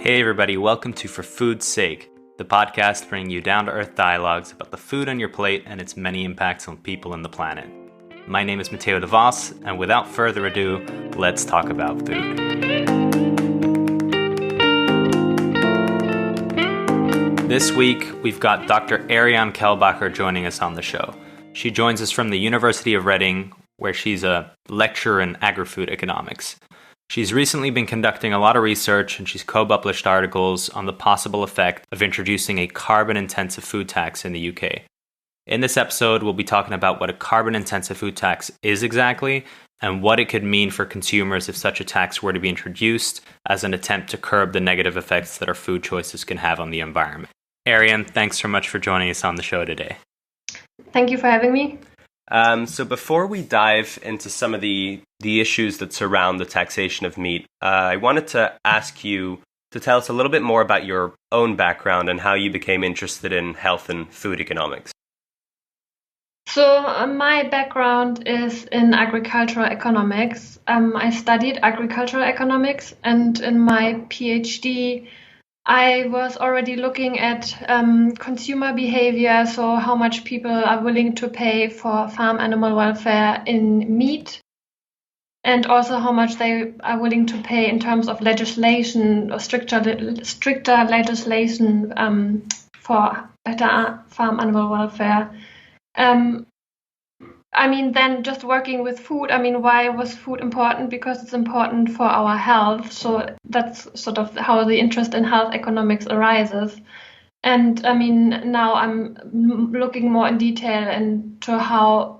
Hey everybody, welcome to For Food's Sake, the podcast bringing you down-to-earth dialogues about the food on your plate and its many impacts on people and the planet. My name is Matteo De Vos, and without further ado, let's talk about food. This week, we've got Dr. Ariane Kehlbacher joining us on the show. She joins us from the University of Reading, where she's a lecturer in agri-food economics. She's recently been conducting a lot of research, and she's co-published articles on the possible effect of introducing a carbon-intensive food tax in the UK. In this episode, we'll be talking about what a carbon-intensive food tax is exactly, and what it could mean for consumers if such a tax were to be introduced as an attempt to curb the negative effects that our food choices can have on the environment. Ariane, thanks so much for joining us on the show today. Thank you for having me. So before we dive into some of the issues that surround the taxation of meat, I wanted to ask you to tell us a little bit more about your own background and how you became interested in health and food economics. So my background is in agricultural economics. I studied agricultural economics, and in my PhD, I was already looking at consumer behavior, so how much people are willing to pay for farm animal welfare in meat, and also how much they are willing to pay in terms of legislation or stricter legislation for better farm animal welfare. Then just working with food, why was food important? Because it's important for our health. So that's sort of how the interest in health economics arises. And now I'm looking more in detail into how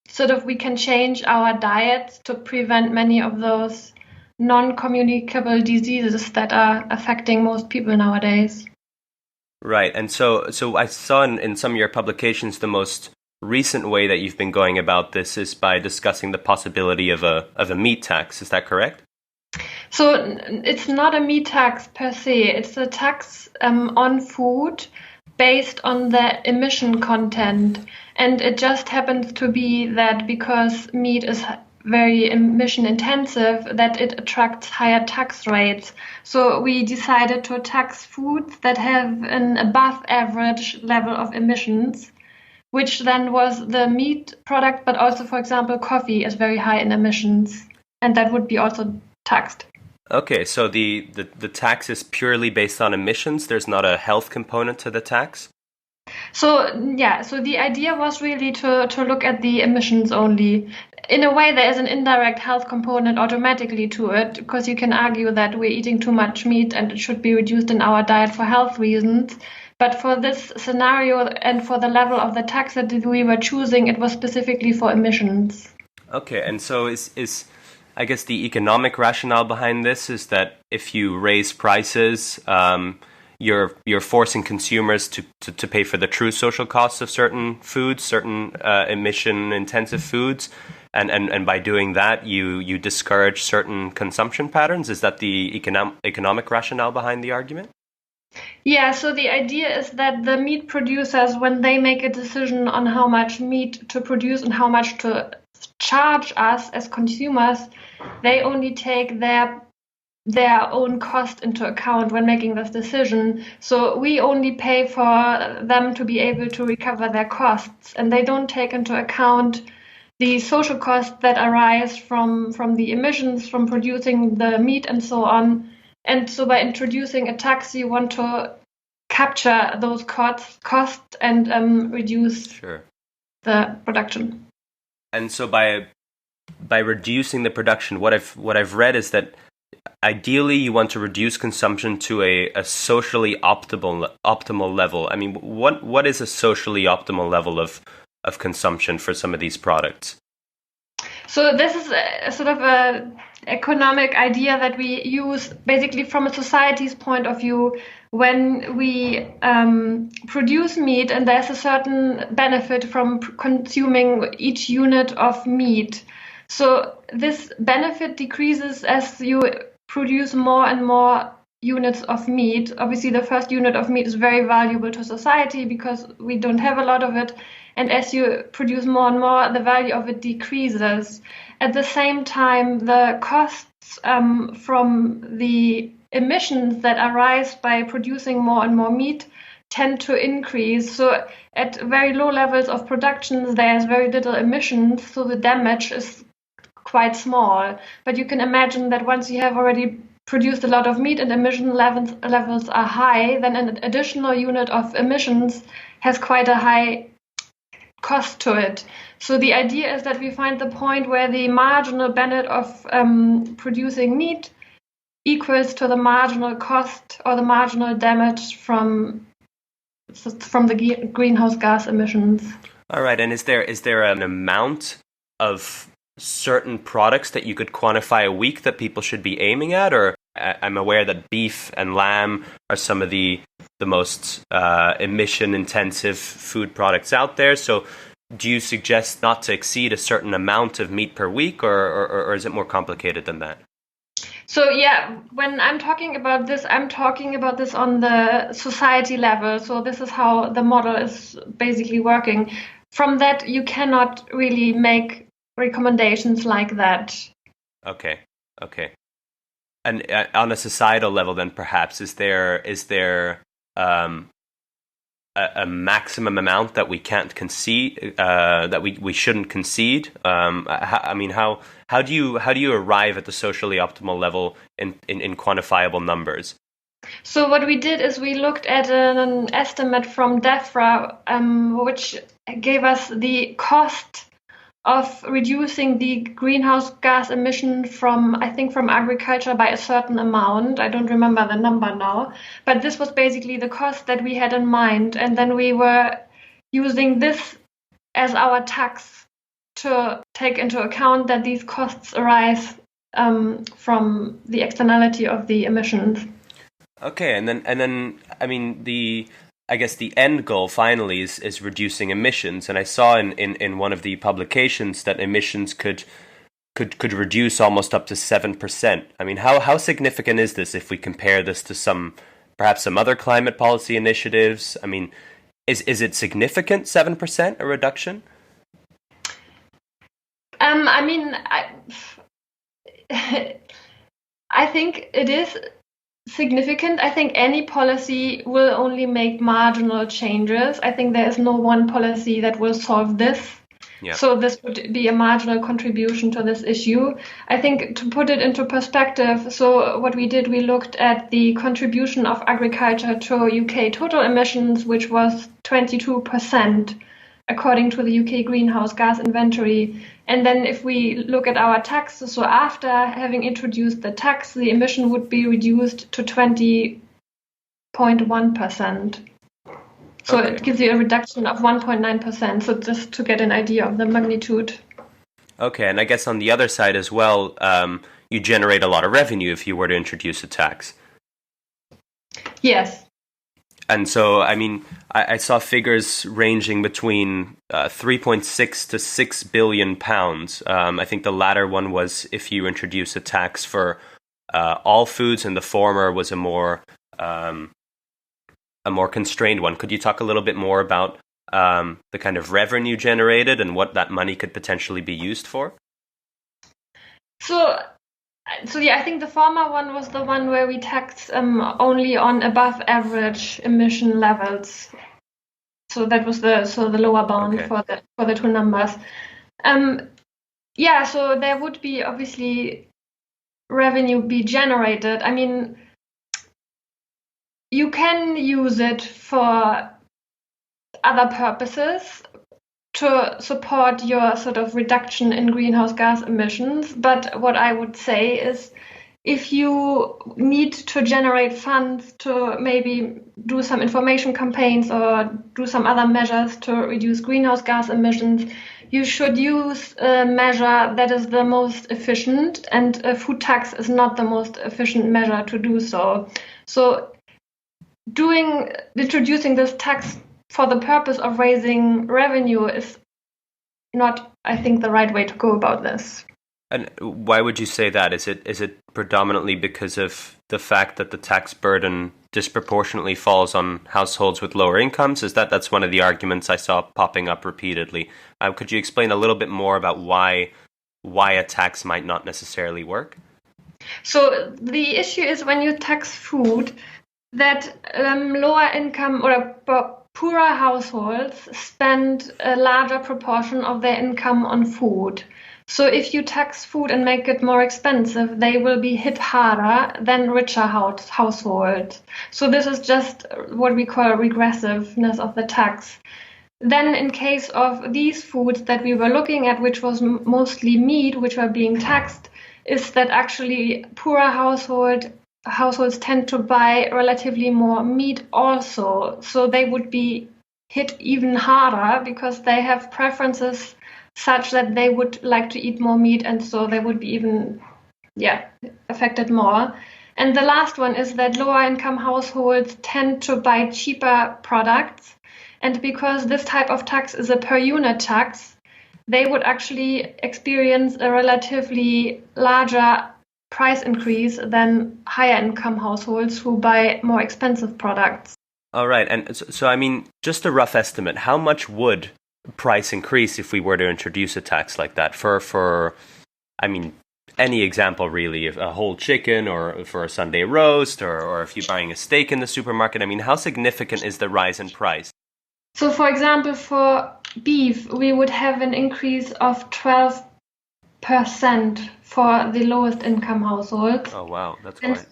sort of we can change our diets to prevent many of those non-communicable diseases that are affecting most people nowadays. Right. And so I saw in some of your publications the most recent way that you've been going about this is by discussing the possibility of a meat tax. Is that correct? So it's not a meat tax per se. It's a tax on food based on the emission content. And it just happens to be that because meat is very emission intensive, that it attracts higher tax rates. So we decided to tax foods that have an above average level of emissions, which then was the meat product, but also, for example, coffee is very high in emissions, and that would be also taxed. Okay, so the tax is purely based on emissions. There's not a health component to the tax? So the idea was really to look at the emissions only. In a way, there is an indirect health component automatically to it, because you can argue that we're eating too much meat and it should be reduced in our diet for health reasons. But for this scenario and for the level of the tax that we were choosing, it was specifically for emissions. Okay, and so is I guess the economic rationale behind this is that if you raise prices, you're forcing consumers to pay for the true social costs of certain foods, certain emission-intensive foods, and by doing that, you discourage certain consumption patterns. Is that the economic rationale behind the argument? Yeah, so the idea is that the meat producers, when they make a decision on how much meat to produce and how much to charge us as consumers, they only take their own cost into account when making this decision. So we only pay for them to be able to recover their costs, and they don't take into account the social costs that arise from the emissions from producing the meat and so on. And so by introducing a tax, you want to capture those costs and reduce the production. And so by reducing the production, what I've read is that ideally you want to reduce consumption to a socially optimal level. What is a socially optimal level of consumption for some of these products? So this is a sort of a economic idea that we use basically from a society's point of view. When we produce meat, and there's a certain benefit from consuming each unit of meat. So this benefit decreases as you produce more and more units of meat. Obviously, the first unit of meat is very valuable to society because we don't have a lot of it. And as you produce more and more, the value of it decreases. At the same time, the costs from the emissions that arise by producing more and more meat tend to increase. So at very low levels of production, there's very little emissions, so the damage is quite small. But you can imagine that once you have already produced a lot of meat and emission levels are high, then an additional unit of emissions has quite a high cost to it. So the idea is that we find the point where the marginal benefit of producing meat equals to the marginal cost or the marginal damage from the greenhouse gas emissions. All right, and is there an amount of certain products that you could quantify a week that people should be aiming at? Or I'm aware that beef and lamb are some of the most emission-intensive food products out there. So do you suggest not to exceed a certain amount of meat per week, or is it more complicated than that? So yeah, when I'm talking about this on the society level. So this is how the model is basically working. From that, you cannot really make recommendations like that. Okay. And on a societal level, then perhaps is there a maximum amount that we can't concede, that we shouldn't concede? How do you arrive at the socially optimal level in quantifiable numbers? So what we did is we looked at an estimate from DEFRA, which gave us the cost of reducing the greenhouse gas emission from agriculture by a certain amount. I don't remember the number now, but this was basically the cost that we had in mind. And then we were using this as our tax to take into account that these costs arise from the externality of the emissions. Okay, and then I mean I guess the end goal finally is reducing emissions. And I saw in one of the publications that emissions could reduce almost up to 7%. I mean, how significant is this if we compare this to perhaps some other climate policy initiatives? I mean, is it significant, 7%, a reduction? I think it is significant. I think any policy will only make marginal changes. I think there is no one policy that will solve this. Yeah. So this would be a marginal contribution to this issue. I think to put it into perspective, so what we did, we looked at the contribution of agriculture to UK total emissions, which was 22%, according to the UK greenhouse gas inventory. And then if we look at our tax, so after having introduced the tax, the emission would be reduced to 20.1%. So okay. It gives you a reduction of 1.9%. So just to get an idea of the magnitude. Okay, and I guess on the other side as well, you generate a lot of revenue if you were to introduce a tax. Yes. And so, I mean, I saw figures ranging between 3.6 to 6 billion pounds. I think the latter one was if you introduce a tax for all foods, and the former was a more constrained one. Could you talk a little bit more about the kind of revenue generated and what that money could potentially be used for? So yeah, I think the former one was the one where we taxed only on above average emission levels. So that was the lower bound. Okay. for the two numbers. So there would be obviously revenue be generated. I mean, you can use it for other purposes to support your sort of reduction in greenhouse gas emissions. But what I would say is, if you need to generate funds to maybe do some information campaigns or do some other measures to reduce greenhouse gas emissions, you should use a measure that is the most efficient, and a food tax is not the most efficient measure to do so. So introducing this tax for the purpose of raising revenue is not, I think, the right way to go about this. And why would you say that? Is it predominantly because of the fact that the tax burden disproportionately falls on households with lower incomes? That's one of the arguments I saw popping up repeatedly. Could you explain a little bit more about why a tax might not necessarily work? So the issue is when you tax food, that lower income or poorer households spend a larger proportion of their income on food. So if you tax food and make it more expensive, they will be hit harder than richer households. So this is just what we call regressiveness of the tax. Then in case of these foods that we were looking at, which was mostly meat, which were being taxed, is that actually poorer households tend to buy relatively more meat also. So they would be hit even harder because they have preferences such that they would like to eat more meat, and so they would be even affected more. And the last one is that lower income households tend to buy cheaper products. And because this type of tax is a per unit tax, they would actually experience a relatively larger price increase than higher income households who buy more expensive products. All right. And so, I mean, just a rough estimate, how much would price increase if we were to introduce a tax like that for I mean, any example really, a whole chicken or for a Sunday roast or if you're buying a steak in the supermarket? I mean, how significant is the rise in price? So, for example, for beef, we would have an increase of 12% for the lowest income households. Oh, wow. That's quite...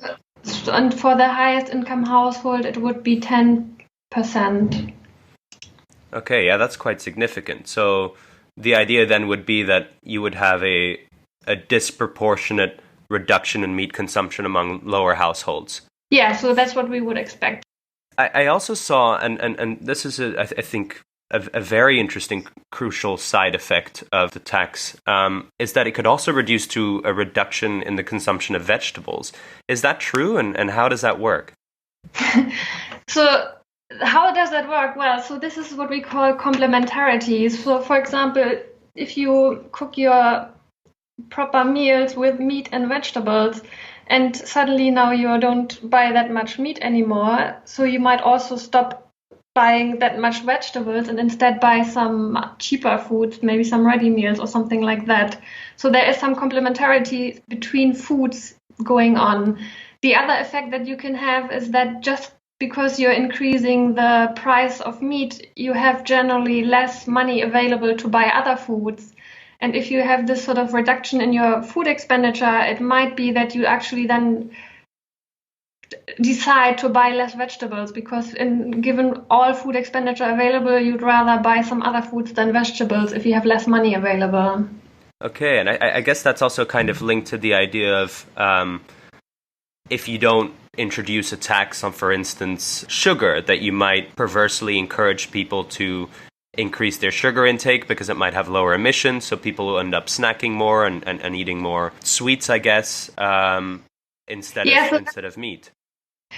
And for the highest income household, it would be 10%. Okay, yeah, that's quite significant. So the idea then would be that you would have a disproportionate reduction in meat consumption among lower households. Yeah, so that's what we would expect. I also saw, and this is, I think, a very interesting, crucial side effect of the tax, is that it could also reduce to a reduction in the consumption of vegetables. Is that true? And how does that work? So how does that work? Well, so this is what we call complementarity. So, for example, if you cook your proper meals with meat and vegetables, and suddenly now you don't buy that much meat anymore, so you might also stop buying that much vegetables and instead buy some cheaper foods, maybe some ready meals or something like that. So there is some complementarity between foods going on. The other effect that you can have is that just because you're increasing the price of meat, you have generally less money available to buy other foods. And if you have this sort of reduction in your food expenditure, it might be that you actually then decide to buy less vegetables because given all food expenditure available, you'd rather buy some other foods than vegetables if you have less money available. Okay, and I guess that's also kind of linked to the idea of if you don't introduce a tax on, for instance, sugar, that you might perversely encourage people to increase their sugar intake because it might have lower emissions, so people will end up snacking more and eating more sweets, I guess, instead of meat.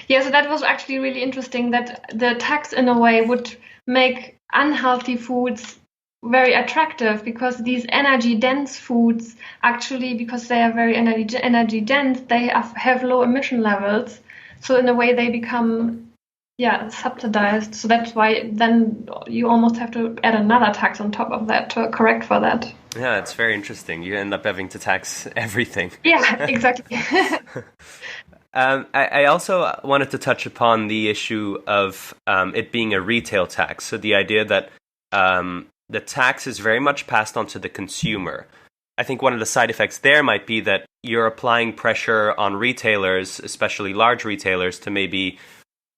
Yeah, so that was actually really interesting that the tax in a way would make unhealthy foods very attractive because these energy-dense foods actually, because they are very energy-dense, they have low emission levels. So in a way they become subsidized. So that's why then you almost have to add another tax on top of that to correct for that. Yeah, it's very interesting. You end up having to tax everything. Yeah, exactly. I also wanted to touch upon the issue of it being a retail tax. So the idea that the tax is very much passed on to the consumer. I think one of the side effects there might be that you're applying pressure on retailers, especially large retailers, to maybe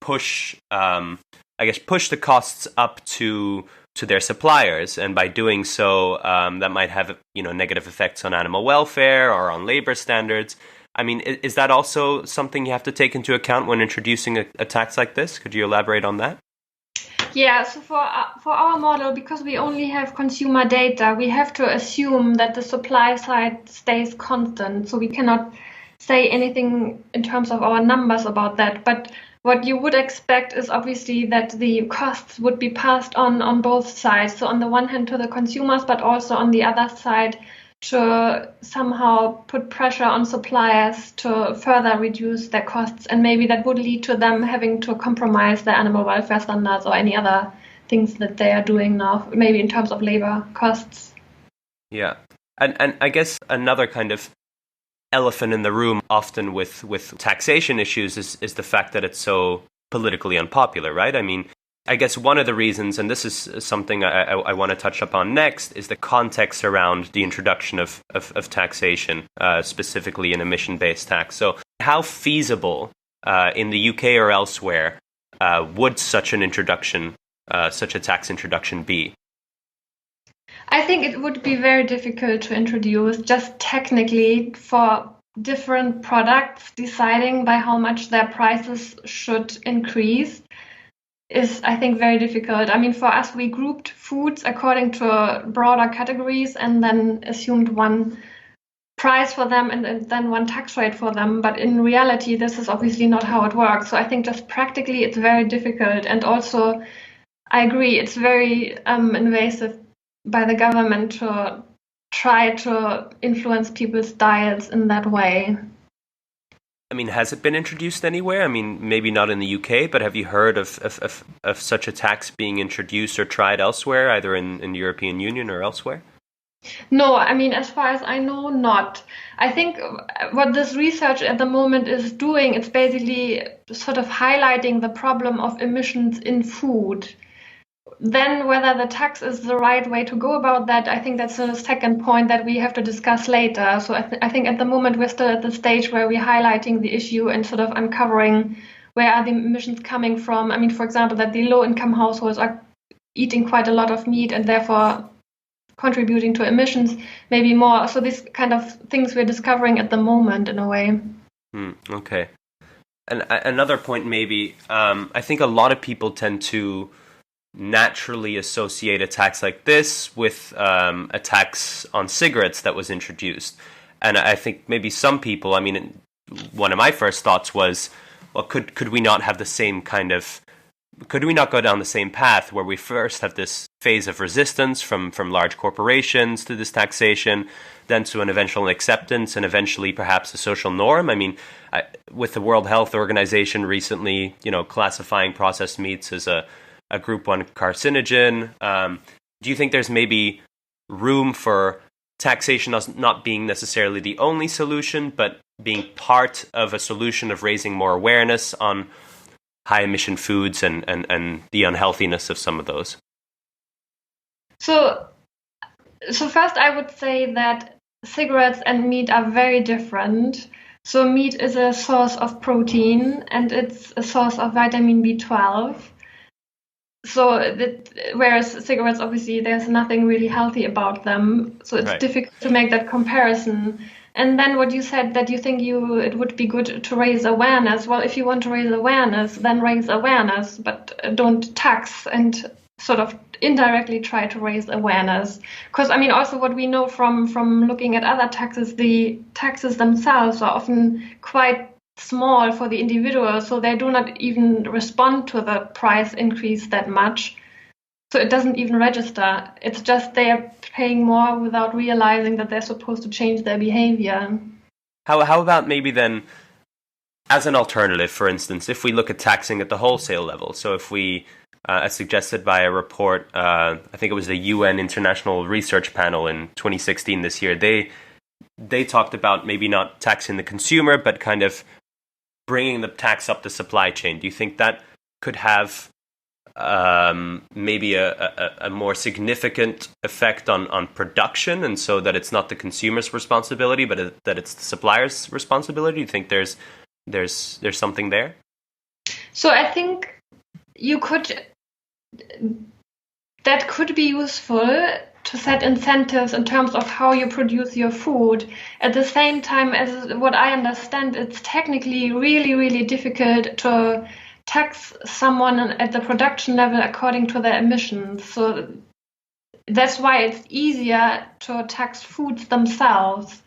push the costs up to their suppliers, and by doing so, that might have negative effects on animal welfare or on labor standards. I mean, is that also something you have to take into account when introducing a tax like this? Could you elaborate on that? Yeah, so for our model, because we only have consumer data, we have to assume that the supply side stays constant. So we cannot say anything in terms of our numbers about that. But what you would expect is obviously that the costs would be passed on both sides. So on the one hand to the consumers, but also on the other side to somehow put pressure on suppliers to further reduce their costs. And maybe that would lead to them having to compromise their animal welfare standards or any other things that they are doing now, maybe in terms of labor costs. Yeah. And I guess another kind of elephant in the room often with taxation issues is the fact that it's so politically unpopular, right? I mean, I guess one of the reasons, and this is something I want to touch upon next, is the context around the introduction of taxation, specifically an emission-based tax. So how feasible in the UK or elsewhere would such an introduction, such a tax introduction be? I think it would be very difficult to introduce just technically for different products. Deciding by how much their prices should increase is, I think, very difficult. I mean, for us, we grouped foods according to broader categories and then assumed one price for them and then one tax rate for them. But in reality, this is obviously not how it works. So I think just practically, it's very difficult. And also, I agree, it's very invasive by the government to try to influence people's diets in that way. I mean, has it been introduced anywhere? I mean, maybe not in the UK, but have you heard of such a tax being introduced or tried elsewhere, either in the European Union or elsewhere? No, I mean, as far as I know, not. I think what this research at the moment is doing, it's basically sort of highlighting the problem of emissions in food. Then whether the tax is the right way to go about that, I think that's a second point that we have to discuss later. So I think at the moment we're still at the stage where we're highlighting the issue and sort of uncovering where are the emissions coming from. I mean, for example, that the low-income households are eating quite a lot of meat and therefore contributing to emissions, maybe more. So these kind of things we're discovering at the moment in a way. Okay. And another point maybe, I think a lot of people tend to naturally associate a tax like this with a tax on cigarettes that was introduced. And I think maybe some people, I mean, one of my first thoughts was, well, could we not have the same kind of, could we not go down the same path where we first have this phase of resistance from large corporations to this taxation, then to an eventual acceptance and eventually perhaps a social norm? I mean, with the World Health Organization recently, classifying processed meats as a group 1 carcinogen. Do you think there's maybe room for taxation as not being necessarily the only solution, but being part of a solution of raising more awareness on high emission foods and the unhealthiness of some of those? So first I would say that cigarettes and meat are very different. So meat is a source of protein and it's a source of vitamin B12. So whereas cigarettes, obviously, there's nothing really healthy about them. So it's difficult to make that comparison. And then what you said, that you think it would be good to raise awareness. Well, if you want to raise awareness, then raise awareness, but don't tax and sort of indirectly try to raise awareness. Because, I mean, also what we know from looking at other taxes, the taxes themselves are often quite small for the individual, so they do not even respond to the price increase that much. So it doesn't even register. It's just they are paying more without realizing that they're supposed to change their behavior. How about maybe then, as an alternative, for instance, if we look at taxing at the wholesale level? So if we, as suggested by a report, I think it was the UN International Research Panel in 2016 this year, they talked about maybe not taxing the consumer, but kind of bringing the tax up the supply chain. Do you think that could have maybe a more significant effect on production, and so that it's not the consumer's responsibility, but that it's the supplier's responsibility? Do you think there's something there? So I think that could be useful to set incentives in terms of how you produce your food. At the same time, as what I understand, it's technically really, really difficult to tax someone at the production level according to their emissions. So that's why it's easier to tax foods themselves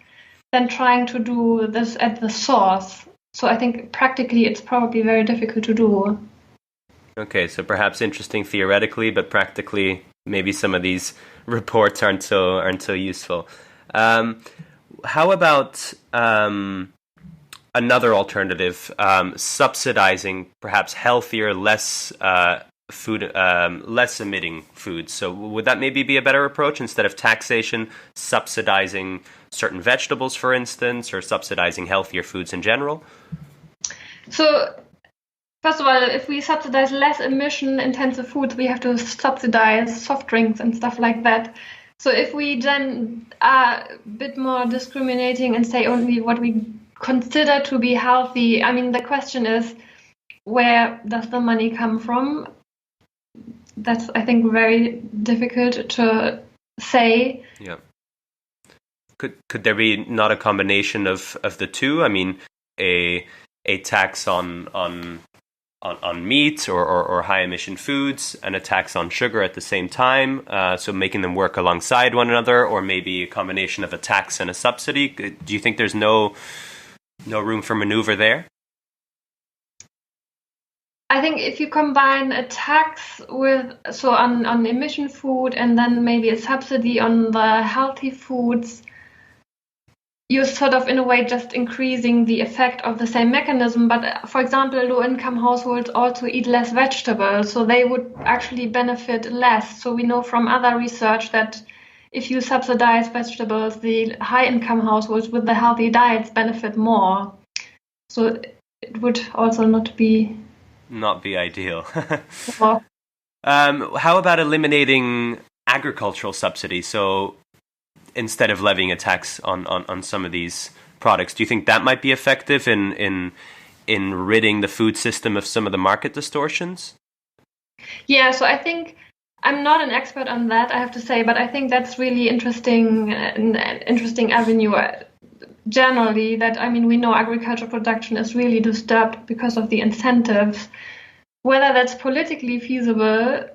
than trying to do this at the source. So I think practically it's probably very difficult to do. Okay, so perhaps interesting theoretically, but practically maybe some of these reports aren't so useful. How about another alternative, subsidizing perhaps healthier, less food, less emitting foods. So would that maybe be a better approach instead of taxation, subsidizing certain vegetables, for instance, or subsidizing healthier foods in general? So first of all, if we subsidize less emission-intensive foods, we have to subsidize soft drinks and stuff like that. So if we then are a bit more discriminating and say only what we consider to be healthy, I mean, the question is, where does the money come from? That's, I think, very difficult to say. Yeah. Could there be not a combination of the two? I mean, a tax on meat or high emission foods and a tax on sugar at the same time, so making them work alongside one another, or maybe a combination of a tax and a subsidy. Do you think there's no room for maneuver there? I think if you combine a tax on emission food and then maybe a subsidy on the healthy foods, you're sort of in a way just increasing the effect of the same mechanism. But for example, low-income households also eat less vegetables, so they would actually benefit less. So we know from other research that if you subsidize vegetables, the high-income households with the healthy diets benefit more. So it would also not be ideal. Well, how about eliminating agricultural subsidies? So instead of levying a tax on some of these products, do you think that might be effective in ridding the food system of some of the market distortions? Yeah, so I think I'm not an expert on that, I have to say, but I think that's really interesting, an interesting avenue. Generally, that, I mean, we know agricultural production is really disturbed because of the incentives. Whether that's politically feasible,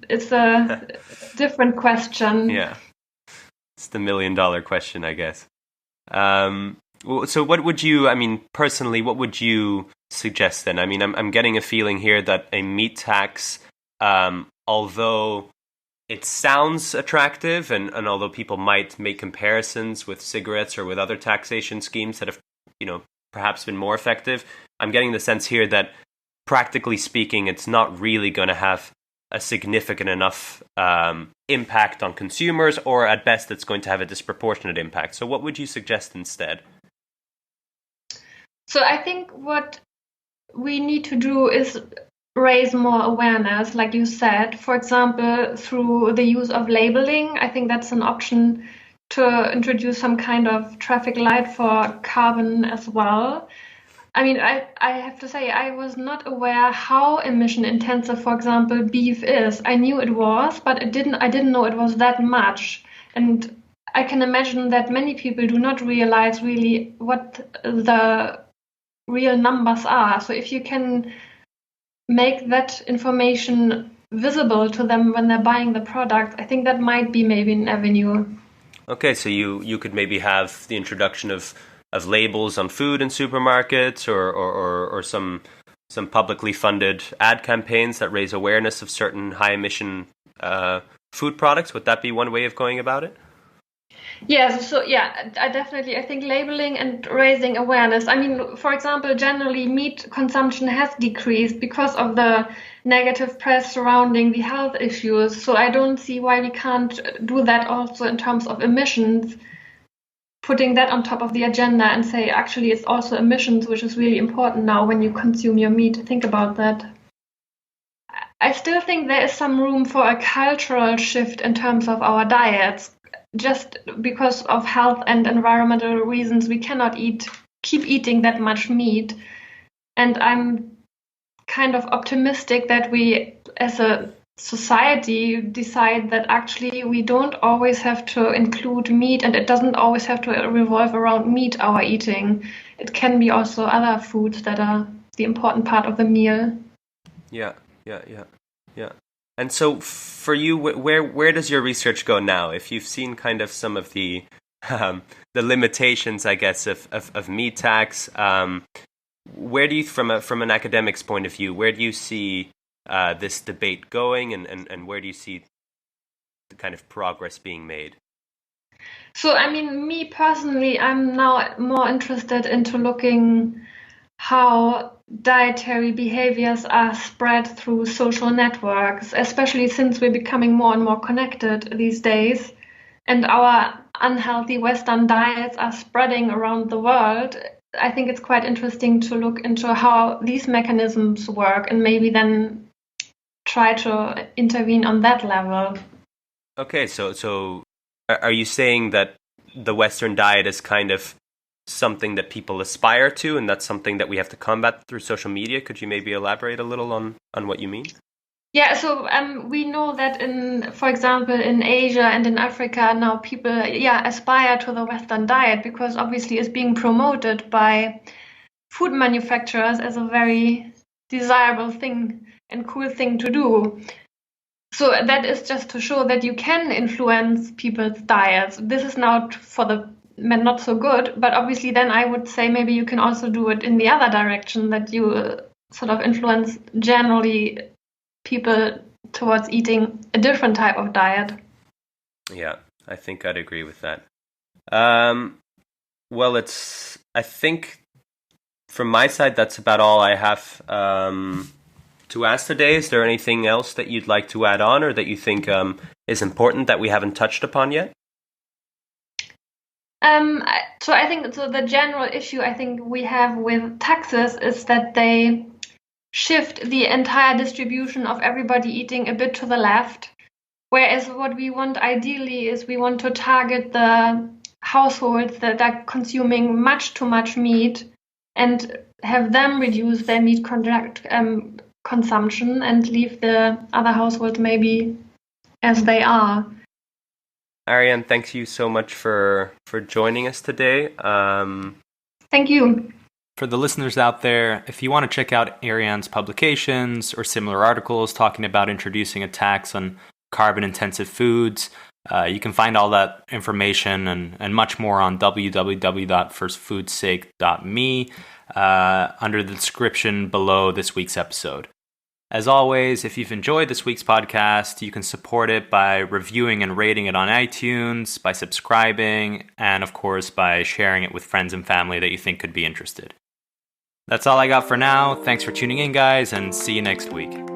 it's a different question. Yeah, it's the $1 million question, I guess. So what would you, I mean, personally, what would you suggest then? I mean, I'm getting a feeling here that a meat tax, although it sounds attractive, and although people might make comparisons with cigarettes or with other taxation schemes that have, perhaps been more effective, I'm getting the sense here that, practically speaking, it's not really going to have a significant enough impact on consumers, or at best, it's going to have a disproportionate impact. So what would you suggest instead? So I think what we need to do is raise more awareness, like you said, for example, through the use of labeling. I think that's an option to introduce some kind of traffic light for carbon as well. I mean, I have to say, I was not aware how emission intensive, for example, beef is. I knew it was, but I didn't know it was that much. And I can imagine that many people do not realize really what the real numbers are. So if you can make that information visible to them when they're buying the product, I think that might be maybe an avenue. Okay, so you could maybe have the introduction of labels on food in supermarkets, or some publicly funded ad campaigns that raise awareness of certain high emission food products. Would that be one way of going about it? Yes, so yeah, I think labeling and raising awareness. I mean, for example, generally meat consumption has decreased because of the negative press surrounding the health issues. So I don't see why we can't do that also in terms of emissions, putting that on top of the agenda and say, actually, it's also emissions, which is really important now when you consume your meat. Think about that. I still think there is some room for a cultural shift in terms of our diets. Just because of health and environmental reasons, we cannot keep eating that much meat. And I'm kind of optimistic that we, as a society, decide that actually we don't always have to include meat, and it doesn't always have to revolve around meat, our eating. It can be also other foods that are the important part of the meal. Yeah. And so for you, where does your research go now? If you've seen kind of some of the limitations, I guess, of meat tax, where do you, from an academic's point of view, where do you see this debate going, and where do you see the kind of progress being made? So, I mean, me personally, I'm now more interested into looking how dietary behaviors are spread through social networks, especially since we're becoming more and more connected these days, and our unhealthy Western diets are spreading around the world. I think it's quite interesting to look into how these mechanisms work and maybe then try to intervene on that level. Okay, so are you saying that the Western diet is kind of something that people aspire to, and that's something that we have to combat through social media? Could you maybe elaborate a little on what you mean? Yeah, so we know that for example, in Asia and in Africa now people, aspire to the Western diet because obviously it's being promoted by food manufacturers as a very desirable thing and cool thing to do. So that is just to show that you can influence people's diets. This is now for the not so good, but obviously then I would say maybe you can also do it in the other direction, that you sort of influence generally people towards eating a different type of diet. Yeah, I think I'd agree with that. Well, I think from my side, that's about all I have to ask today. Is there anything else that you'd like to add on or that you think is important that we haven't touched upon yet? So I think the general issue I think we have with taxes is that they shift the entire distribution of everybody eating a bit to the left, whereas what we want ideally is we want to target the households that are consuming much too much meat and have them reduce their meat consumption and leave the other households maybe as they are. Ariane, thank you so much for joining us today. Thank you. For the listeners out there, if you want to check out Ariane's publications or similar articles talking about introducing a tax on carbon-intensive foods, you can find all that information and much more on www.forfoodsake.me under the description below this week's episode. As always, if you've enjoyed this week's podcast, you can support it by reviewing and rating it on iTunes, by subscribing, and of course by sharing it with friends and family that you think could be interested. That's all I got for now. Thanks for tuning in, guys, and see you next week.